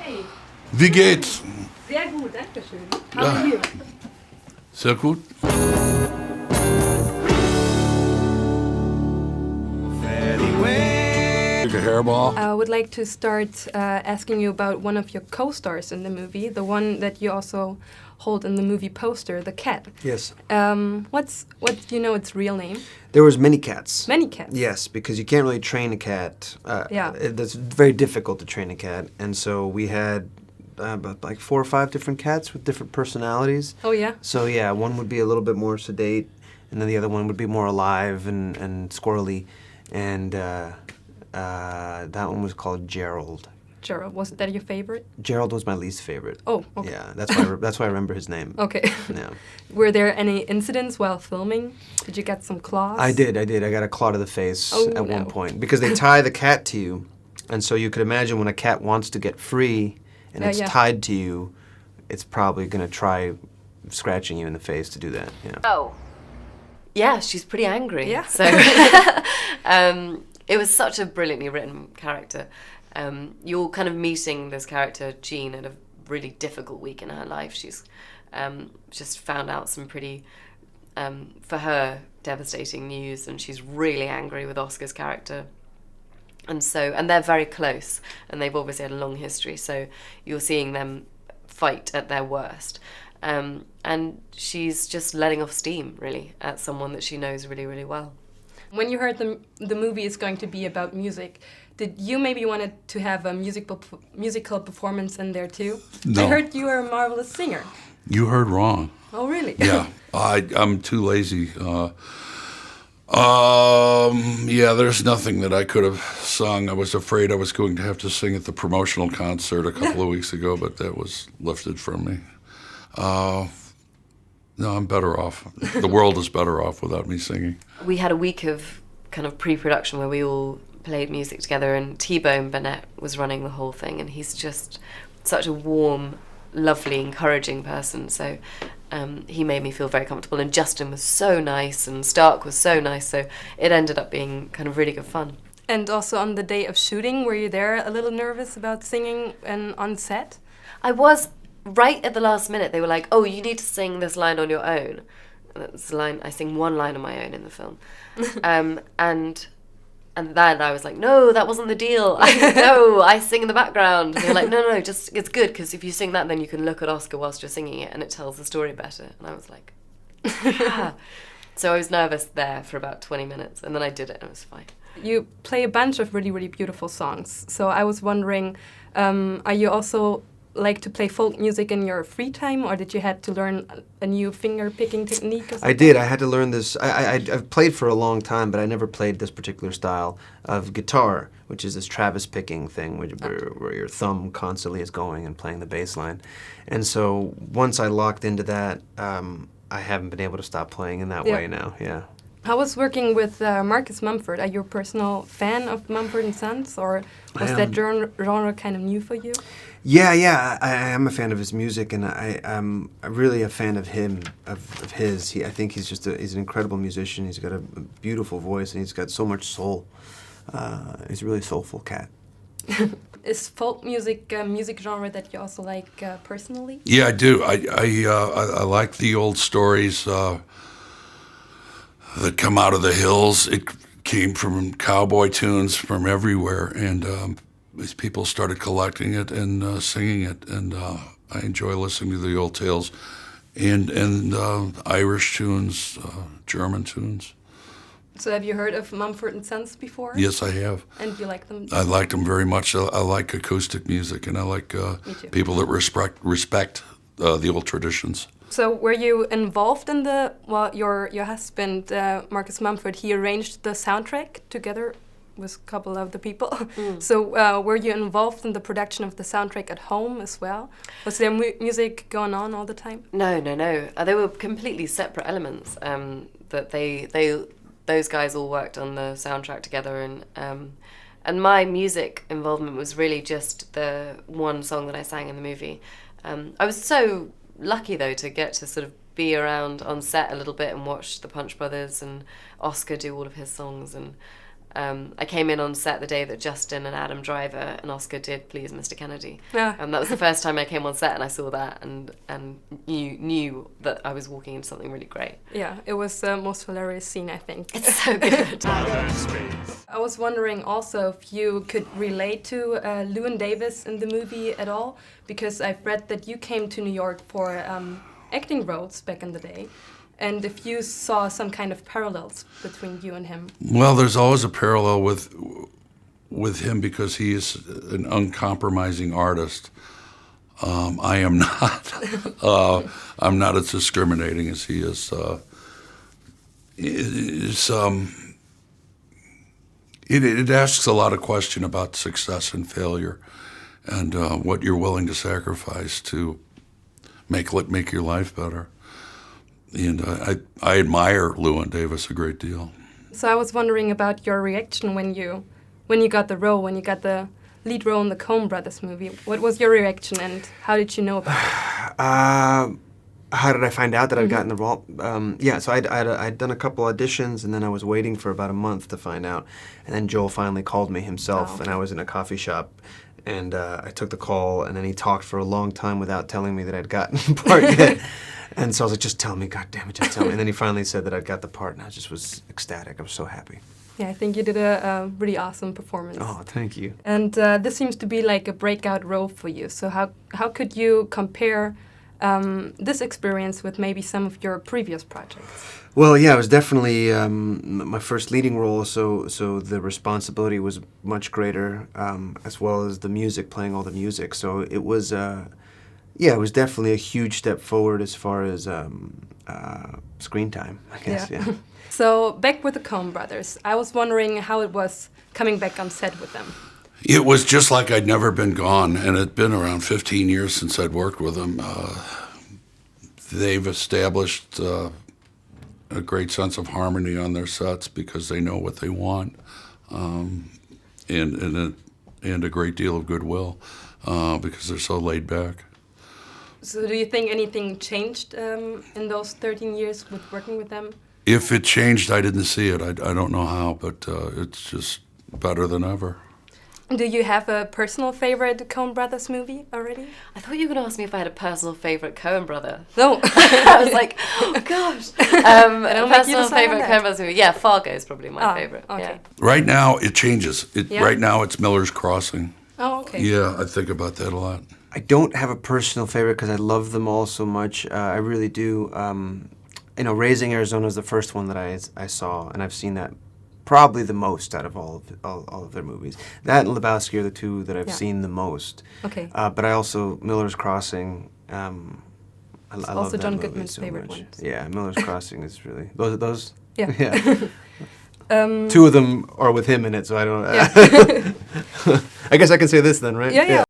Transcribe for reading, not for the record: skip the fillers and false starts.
Hey. Wie geht's? Sehr gut, danke schön. How are you? Sehr gut. A hairball. I would like to start asking you about one of your co-stars in the movie, the one that you also hold in the movie poster, the cat. Yes. What do you know its real name? There was many cats. Many cats. Yes, because you can't really train a cat. Yeah. It's very difficult to train a cat, and so we had like 4 or 5 different cats with different personalities. Oh yeah. So yeah, one would be a little bit more sedate, and then the other one would be more alive and squirrely, and that one was called Gerald. Gerald, was that your favorite? Gerald was my least favorite. Oh, okay. Yeah, that's why I remember his name. Okay. Yeah. Were there any incidents while filming? Did you get some claws? I did. I got a claw to the face at one no. point because they tie the cat to you, and so you could imagine when a cat wants to get free and it's tied to you, it's probably going to try scratching you in the face to do that. Yeah. Oh, yeah, she's pretty angry. Yeah. So it was such a brilliantly written character. You're kind of meeting this character, Jean, at a really difficult week in her life. She's just found out some pretty, for her, devastating news, and she's really angry with Oscar's character. And they're very close, and they've obviously had a long history, so you're seeing them fight at their worst. And she's just letting off steam, really, at someone that she knows really, really well. When you heard the movie is going to be about music, did you maybe wanted to have a musical performance in there too? No. I heard you were a marvelous singer. You heard wrong. Oh, really? Yeah, I'm too lazy. Yeah, there's nothing that I could have sung. I was afraid I was going to have to sing at the promotional concert a couple of weeks ago, but that was lifted from me. No, I'm better off. The world is better off without me singing. We had a week of kind of pre-production where we all played music together, and T-Bone Burnett was running the whole thing, and he's just such a warm, lovely, encouraging person, so he made me feel very comfortable, and Justin was so nice, and Stark was so nice, so it ended up being kind of really good fun. And also on the day of shooting, were you there a little nervous about singing and on set? I was. Right at the last minute, they were like, oh, you need to sing this line on your own. And that's the line, I sing one line on my own in the film. And then I was like, no, that wasn't the deal. I sing in the background. And they were like, no, just it's good, because if you sing that, then you can look at Oscar whilst you're singing it, and it tells the story better. And I was like, yeah. So I was nervous there for about 20 minutes, and then I did it, and it was fine. You play a bunch of really, really beautiful songs. So I was wondering, are you also like to play folk music in your free time, or did you had to learn a new finger picking technique or something? I did. I had to learn this. I've played for a long time, but I never played this particular style of guitar, which is this Travis picking thing, where your thumb constantly is going and playing the bass line. And so once I locked into that, I haven't been able to stop playing in that way now. Yeah. How was working with Marcus Mumford? Are you a personal fan of Mumford & Sons, or was that genre kind of new for you? Yeah, I am a fan of his music, and I'm really a fan of him, of his. I think he's an incredible musician. He's got a beautiful voice, and he's got so much soul. He's a really soulful cat. Is folk music a music genre that you also like personally? Yeah, I do. I like the old stories that come out of the hills. It came from cowboy tunes from everywhere, and these people started collecting it and singing it, and I enjoy listening to the old tales, and Irish tunes, German tunes. So have you heard of Mumford & Sons before? Yes, I have. And you like them? I liked them very much. I like acoustic music, and I like people that respect the old traditions. So were you involved in your husband, Marcus Mumford, he arranged the soundtrack together with a couple of the people. So were you involved in the production of the soundtrack at home as well? Was there music going on all the time? No. They were completely separate elements. That those guys all worked on the soundtrack together, and my music involvement was really just the one song that I sang in the movie. I was so lucky though to get to sort of be around on set a little bit and watch the Punch Brothers and Oscar do all of his songs, and I came in on set the day that Justin and Adam Driver and Oscar did Please Mr. Kennedy. Yeah. And that was the first time I came on set and I saw that and knew that I was walking into something really great. Yeah, it was the most hilarious scene, I think. It's so good. I was wondering also if you could relate to Llewyn Davis in the movie at all, because I've read that you came to New York for acting roles back in the day, and if you saw some kind of parallels between you and him. Well, there's always a parallel with him because he is an uncompromising artist. I am not. I'm not as discriminating as he is. It asks a lot of question about success and failure, and what you're willing to sacrifice to make your life better. And I admire Llewyn Davis a great deal. So I was wondering about your reaction when you got the role, when you got the lead role in the Coen Brothers movie. What was your reaction, and how did you know about it? How did I find out that I'd gotten the role? Yeah, so I'd done a couple auditions, and then I was waiting for about a month to find out. And then Joel finally called me himself, and I was in a coffee shop. And I took the call, and then he talked for a long time without telling me that I'd gotten the part yet. And so I was like, just tell me, God damn it, just tell me. And then he finally said that I'd got the part, and I just was ecstatic. I was so happy. Yeah, I think you did a really awesome performance. Oh, thank you. And this seems to be like a breakout role for you. So how could you compare this experience with maybe some of your previous projects? Well, yeah, it was definitely my first leading role, so the responsibility was much greater, as well as the music, playing all the music. So it was, it was definitely a huge step forward as far as screen time, I guess, yeah. So back with the Coen Brothers, I was wondering how it was coming back on set with them. It was just like I'd never been gone, and it'd been around 15 years since I'd worked with them. They've established a great sense of harmony on their sets because they know what they want, and a great deal of goodwill because they're so laid back. So do you think anything changed in those 13 years with working with them? If it changed, I didn't see it. I don't know how, but it's just better than ever. Do you have a personal favorite Coen Brothers movie already? I thought you were going to ask me if I had a personal favourite Coen brother. No. I was like, oh gosh. A personal favourite that. Coen Brothers movie. Yeah, Fargo is probably my favourite. Okay. Yeah. Right now, it changes. Yeah? Right now, it's Miller's Crossing. Oh, okay. Yeah, I think about that a lot. I don't have a personal favorite because I love them all so much. I really do. Raising Arizona is the first one that I saw, and I've seen that probably the most out of all of their movies. That and Lebowski are the two that I've seen the most. Okay. But I also, Miller's Crossing, I love Also that John movie Goodman's so favorite much. ones. Yeah, Miller's Crossing is really... Those? Yeah. Yeah. Two of them are with him in it, so I don't... Yeah. I guess I can say this then, right? Yeah,